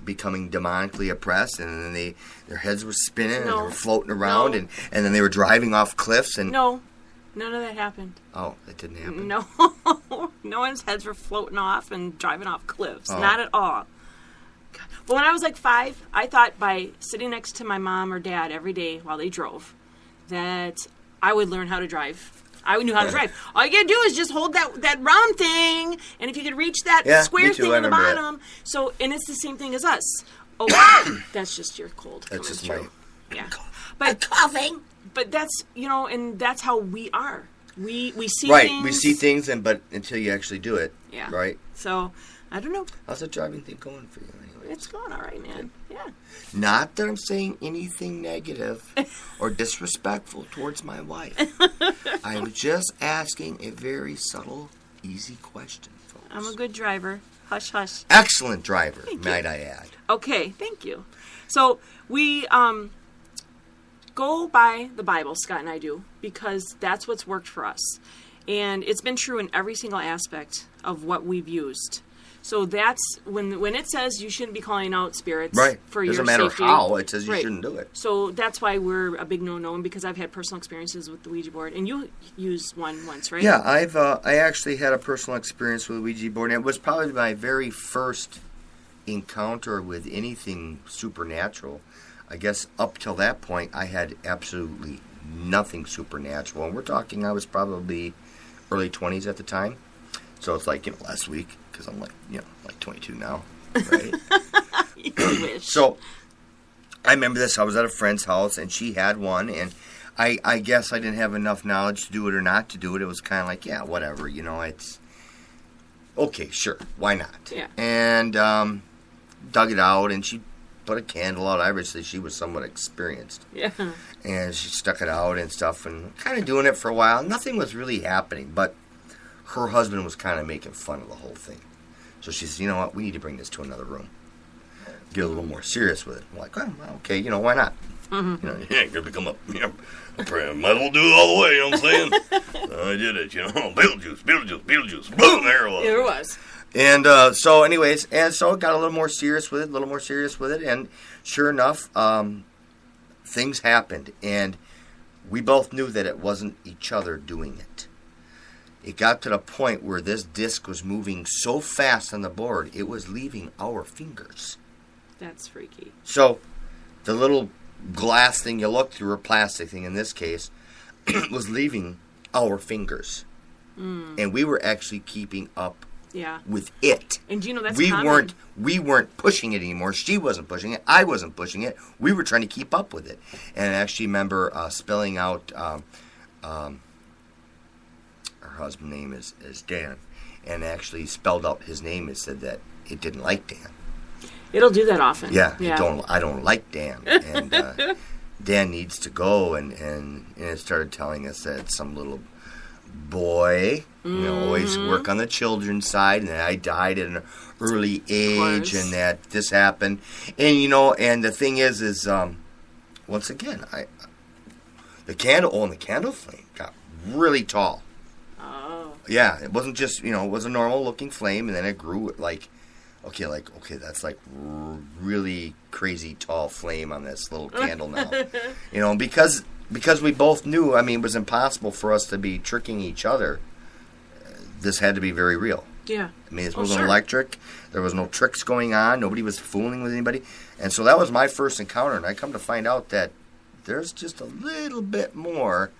becoming demonically oppressed, and then their heads were spinning and they were floating around, and then they were driving off cliffs. And no, none of that happened. Oh, that didn't happen? No. No one's heads were floating off and driving off cliffs. Not at all. God. But when I was like 5, I thought by sitting next to my mom or dad every day while they drove that I would learn how to drive. I knew how to drive. All you gotta do is just hold that round thing, and if you could reach that square thing in the bottom. So, and it's the same thing as us. Oh, that's just your cold. That's just through. Yeah. But coughing. But that's, and that's how we are. We see right. things. We see things, but until you actually do it. Yeah. Right. So, I don't know. How's the driving thing going for you anyway? It's going all right, man. Yeah. Not that I'm saying anything negative or disrespectful towards my wife. I'm just asking a very subtle, easy question, folks. I'm a good driver. Hush, hush. Excellent driver, might I add. Okay, thank you. So we go by the Bible, Scott and I do, because that's what's worked for us. And it's been true in every single aspect of what we've used. So that's when it says you shouldn't be calling out spirits for your safety. Doesn't matter how, it says you shouldn't do it. So that's why we're a big no-no, and because I've had personal experiences with the Ouija board. And you used one once, right? Yeah, I actually had a personal experience with the Ouija board, and it was probably my very first encounter with anything supernatural. I guess up till that point, I had absolutely nothing supernatural. And we're talking, I was probably early 20s at the time. So it's like, last week, because I'm like 22 now, right? You wish. So I remember this. I was at a friend's house, and she had one, and I guess I didn't have enough knowledge to do it or not to do it. It was kind of like, yeah, whatever, it's okay, sure, why not? Yeah. And dug it out, and she put a candle out. Obviously, she was somewhat experienced. Yeah. And she stuck it out and stuff, and kind of doing it for a while. Nothing was really happening, but her husband was kind of making fun of the whole thing. So she said, you know what, we need to bring this to another room. Get a little more serious with it. I'm like, well, okay, why not? Mm-hmm. You ain't going to become might as well do it all the way, you know what I'm saying? I did it, Beetlejuice, boom, there it was. There it was. And so anyways, so it got a little more serious with it, and sure enough, things happened, and we both knew that it wasn't each other doing it. It got to the point where this disc was moving so fast on the board, it was leaving our fingers. That's freaky. So, the little glass thing you look through, or plastic thing in this case, was leaving our fingers. Mm. And we were actually keeping up with it. And do you know that's common? We weren't pushing it anymore. She wasn't pushing it. I wasn't pushing it. We were trying to keep up with it. And I actually remember spelling out... her husband's name is Dan, and actually spelled out his name and said that it didn't like Dan. It'll do that often. Yeah. I don't like Dan, and Dan needs to go, and it started telling us that some little boy, always work on the children's side, and that I died at an early age, and that this happened, and and the thing is once again, the candle flame got really tall. Yeah, it wasn't just, it was a normal looking flame, and then it grew okay, that's like really crazy tall flame on this little candle now. Because we both knew, it was impossible for us to be tricking each other. This had to be very real. Yeah. This wasn't electric. There was no tricks going on. Nobody was fooling with anybody. And so that was my first encounter, and I come to find out that there's just a little bit more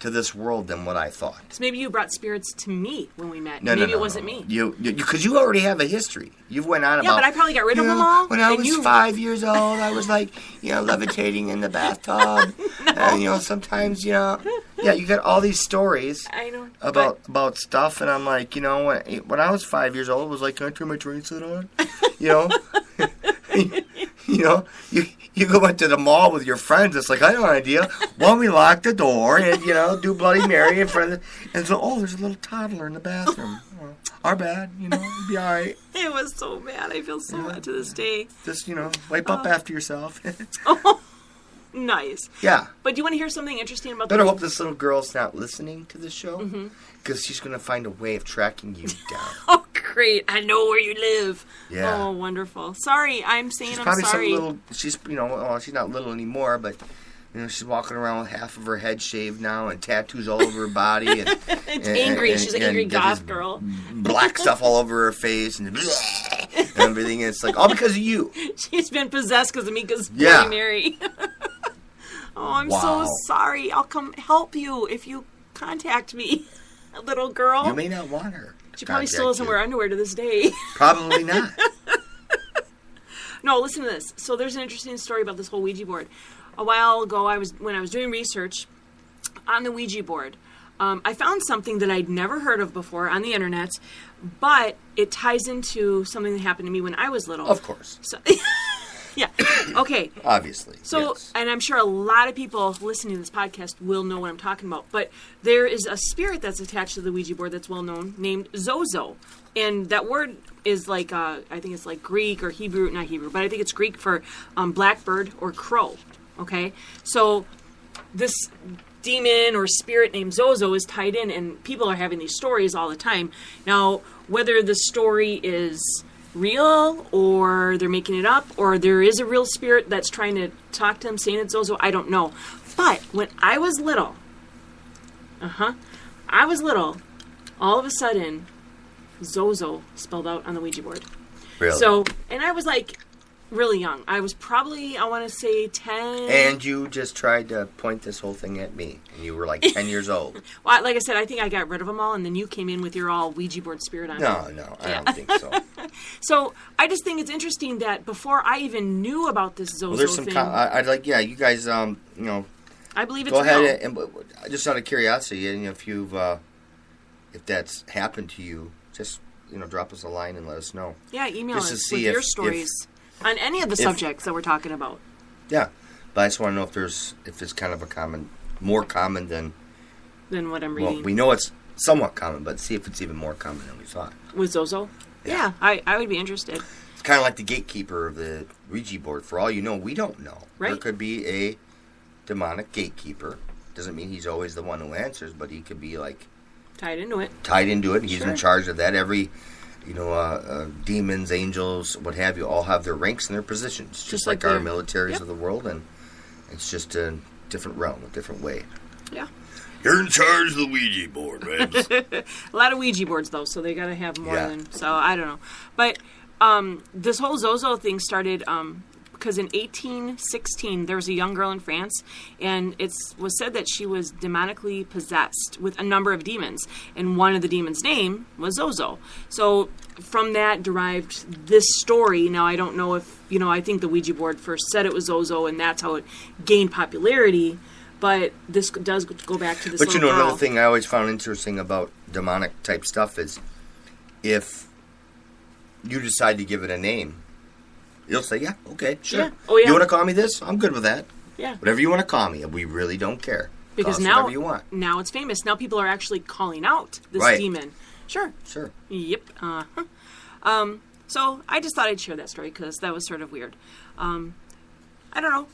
to this world than what I thought. So maybe you brought spirits to me when we met. No, maybe it wasn't me. Because you already have a history. You've went on about... Yeah, but I probably got rid of them all. When I was 5 years old, I was levitating in the bathtub. No. And, sometimes, you got all these stories about stuff, and I'm like, when I was 5 years old, it was like, can I turn my train set on? You go into the mall with your friends. It's like, I have an idea. Why don't we lock the door and, do Bloody Mary in front of and so, there's a little toddler in the bathroom. Our bad, it'll be all right. It was so bad. I feel so bad to this day. Just, wipe up after yourself. Nice. Yeah. But do you want to hear something interesting about Better hope this little girl's not listening to this show, because she's going to find a way of tracking you down. Oh, Great. I know where you live. Yeah. Oh, wonderful. Sorry, I'm saying She's I'm probably sorry. some little. She's she's not little anymore, but she's walking around with half of her head shaved now and tattoos all over her body. And, it's angry. She's an angry goth girl. Black stuff all over her face and everything. And it's like all because of you. She's been possessed because of me, because Yeah. Bloody Mary. Oh, I'm so sorry. I'll come help you if you contact me, little girl. You may not want her. She probably still doesn't wear underwear to this day. Probably not. No, listen to this. So there's an interesting story about this whole Ouija board. A while ago, when I was doing research on the Ouija board, I found something that I'd never heard of before on the internet, but it ties into something that happened to me when I was little. Of course. So, yeah. Okay. Obviously. So, yes. And I'm sure a lot of people listening to this podcast will know what I'm talking about. But there is a spirit that's attached to the Ouija board that's well known, named Zozo. And that word is like, I think it's like Greek or Hebrew, not Hebrew, but I think it's Greek for blackbird or crow. Okay? So this demon or spirit named Zozo is tied in, and people are having these stories all the time. Now, whether the story is real or they're making it up or there is a real spirit that's trying to talk to them saying it's Zozo, I don't know. But when I was little, all of a sudden Zozo spelled out on the Ouija board. Really? So, and I was like really young. I was probably, I want to say 10. And you just tried to point this whole thing at me. And you were like 10 years old. Well, like I said, I think I got rid of them all, and then you came in with your all Ouija board spirit on. No, I don't think so. So I just think it's interesting that before I even knew about this Zozo There's some thing, I'd like, you guys, I believe it's go ahead real. and just out of curiosity, and if you've, if that's happened to you, just drop us a line and let us know. Yeah, email just us to with see your stories on any of the subjects that we're talking about. Yeah, but I just want to know if it's kind of more common than what I'm reading. Well, we know it's somewhat common, but see if it's even more common than we thought. With Zozo? Yeah, I would be interested. It's kind of like the gatekeeper of the Ouija board. For all you know, we don't know. Right. There could be a demonic gatekeeper. Doesn't mean he's always the one who answers, but he could be like tied into it. He's in charge of that. Every demons, angels, what have you, all have their ranks and their positions, just like our militaries of the world, and it's just a different realm, a different way. Yeah. You're in charge of the Ouija board, man. A lot of Ouija boards, though, so they got to have more than... So, I don't know. But this whole Zozo thing started because in 1816, there was a young girl in France, and it was said that she was demonically possessed with a number of demons, and one of the demons' name was Zozo. So from that derived this story. Now, I don't know if, I think the Ouija board first said it was Zozo, and that's how it gained popularity. But this does go back to this little girl. Another thing I always found interesting about demonic type stuff is if you decide to give it a name, you'll say, yeah, okay, sure. Yeah. Oh, yeah. You want to call me this? I'm good with that. Yeah. Whatever you want to call me. We really don't care. Because call us now, whatever you want. Now it's famous. Now people are actually calling out this demon. Sure. Yep. So I just thought I'd share that story because that was sort of weird. I don't know.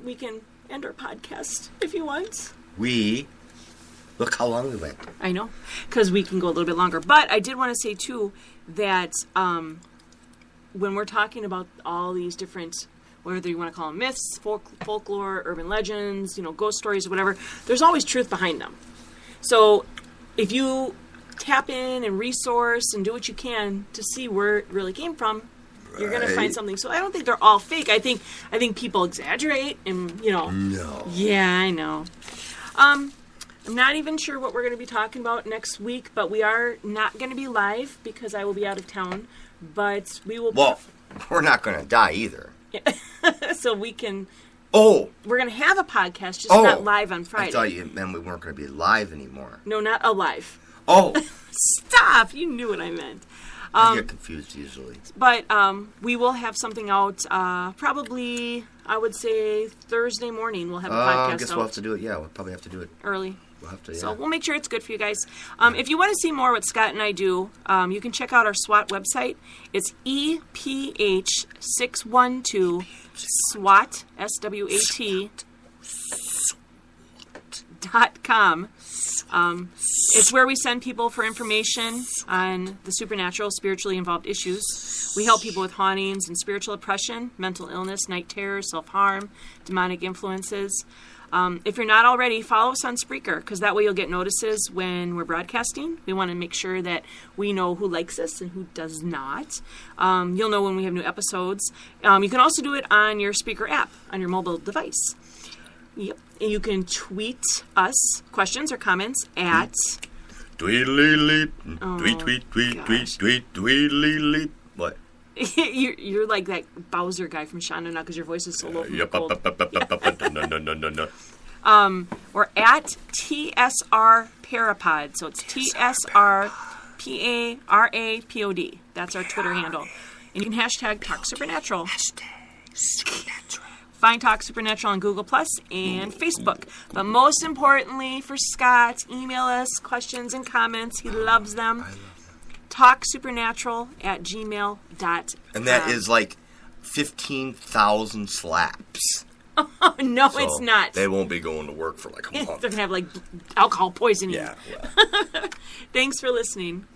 We can end our podcast if you want. Look how long we went. I know. Because we can go a little bit longer. But I did want to say, too, that when we're talking about all these different, whether you want to call them myths, folklore, urban legends, ghost stories or whatever, there's always truth behind them. So if you tap in and resource and do what you can to see where it really came from, you're going to find something. So I don't think they're all fake. I think people exaggerate and, No. Yeah, I know. I'm not even sure what we're going to be talking about next week, but we are not going to be live because I will be out of town. But we will... Well, we're not going to die either. So we can... Oh! We're going to have a podcast, just not live on Friday. I thought you meant we weren't going to be live anymore. No, not alive. Oh! Stop! You knew what I meant. I get confused easily. But we will have something out probably, I would say, Thursday morning. We'll have a podcast I guess we'll have to do it. Yeah, we'll probably have to do it. Early. We'll have to, So we'll make sure it's good for you guys. If you want to see more what Scott and I do, you can check out our SWAT website. It's EPH612 SWAT, SWAT, .com. It's where we send people for information on the supernatural, spiritually involved issues. We help people with hauntings and spiritual oppression, mental illness, night terror, self-harm, demonic influences. If you're not already, follow us on Spreaker, because that way you'll get notices when we're broadcasting. We want to make sure that we know who likes us and who does not. You'll know when we have new episodes. You can also do it on your Spreaker app, on your mobile device. Yep. And you can tweet us questions or comments at... Tweet, tweet. What? You're like that Bowser guy from Shonda now because your voice is so low from the cold. No. Or at TSR Parapod. So it's TSR PARAPOD. That's our Twitter handle. And you can hashtag Talk Supernatural. Find Talk Supernatural on Google Plus and Facebook. But most importantly for Scott, email us questions and comments. He loves them. TalkSupernatural@gmail.com. And that is like 15,000 slaps. Oh, no, so it's not. They won't be going to work for like a month. They're going to have like alcohol poisoning. Yeah. Thanks for listening.